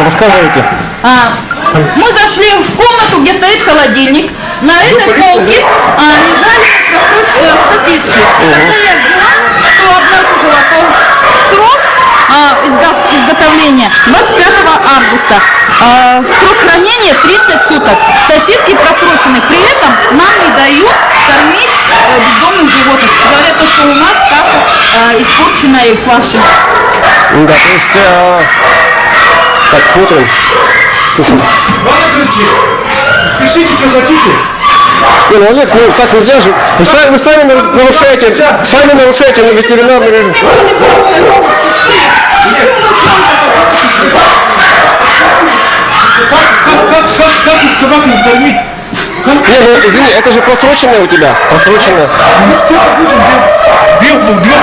Рассказывайте. Мы зашли в комнату, где стоит холодильник. На этой полке лежали сосиски. Когда я взяла, что обнаружила, то срок изготовления 25 августа. Срок хранения 30 суток. Сосиски просрочены. При этом нам не дают кормить бездомных животных. Говорят, что у нас каша испорченная и кваши. Да, то есть... Так, смотрим. Ладно, кричи. Пишите, что хотите. Не, ну, Олег, ну так нельзя же. Вы сами нарушаете на ветеринарный режим. Как их собак не кормить? Не, ну извини, это же просроченное у тебя. Просроченное. Ну что, две упаковки.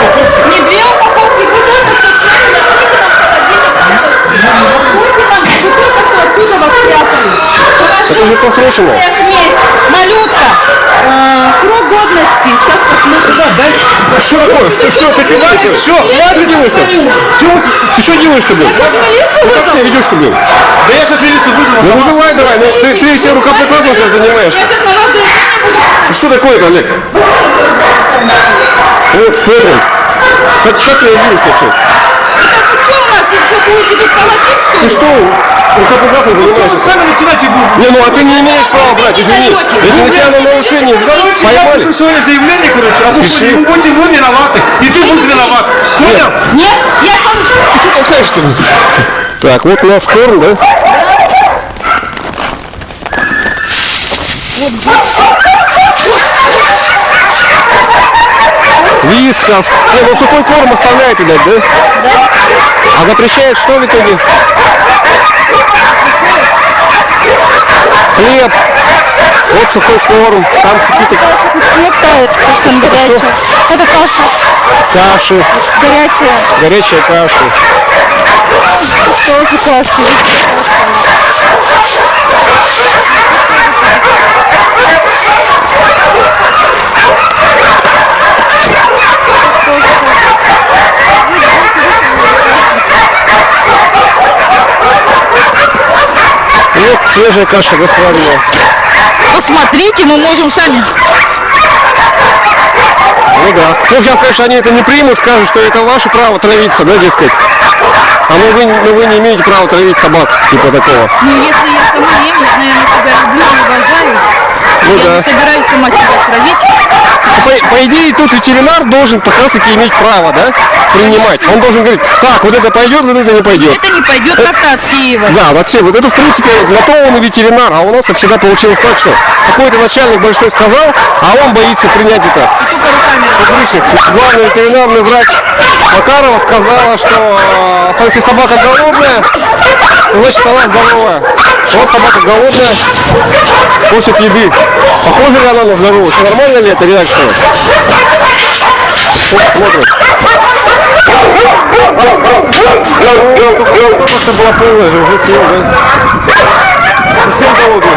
Не две упаковки, вы только что спрятали, вы только что отсюда вас спрятали. Это же просроченное. Смесь, малютка, срок годности, сейчас посмотрим. Что такое? Что, ты что делаешь? Все, что делаешь ты? Ты что делаешь-то, блин? Сейчас милицию Как вызову. себя ведешь-то, блин? Да я сейчас милицию вызову. Ну вызывай давай, ну ты все рукоприкладством сейчас занимаешься. Я сейчас на вас заявление буду писать. Что такое-то, Олег? Вот, смотрим. Как ты реагируешь вообще? Это вы что у нас, еще будете тут колотить, что Ты ли? что, рукоприкладством занимаешься? Сами начинайте будут. Не, ну а ты не имеешь права брать, извини. Если на тебя на нарушение Короче, я поймали, пишу свое заявление, короче, а Пиши. вы будете вы виноваты. И ты будешь виноват. Понял? Нет, я сам... ты что толкаешься? Так, вот у нас корм, да? Вискас. Не, ну сухой корм оставляете дать, да? Да. А запрещает что в итоге? Хлеб. Вот сухой корм. Там какие-то Хлеб тает, совсем горячий. Это каша каши. горячая. Горячая каша. Тоже каша. Вот свежая каша говядина. Посмотрите, мы можем сами. Ну да. Ну сейчас, конечно, они это не примут, скажут, что это ваше право травиться, да, дескать. А вы не имеете права травить собак, типа такого. Ну, если я сама ем, я, наверное, себя люблю и уважаю. Ну Я да. не собираюсь сама себя травить. По идее, тут ветеринар должен как раз таки иметь право, да, принимать. Он должен говорить, так, вот это пойдет, вот это не пойдет. Это не пойдет как-то отсеивать. Да, вот все, вот это в принципе готовый ветеринар, а у нас всегда получилось так, что какой-то начальник большой сказал, а он боится принять это. И только руками. Смотрите, главный ветеринарный врач Макарова сказала, что если собака голодная, значит она здоровая. Вот собака голодная, просит еды. Похоже ли она на здоровую? Все нормально ли это реакция? Вот, смотрим. Только что была полная же, уже съел, да? Совсем голодная.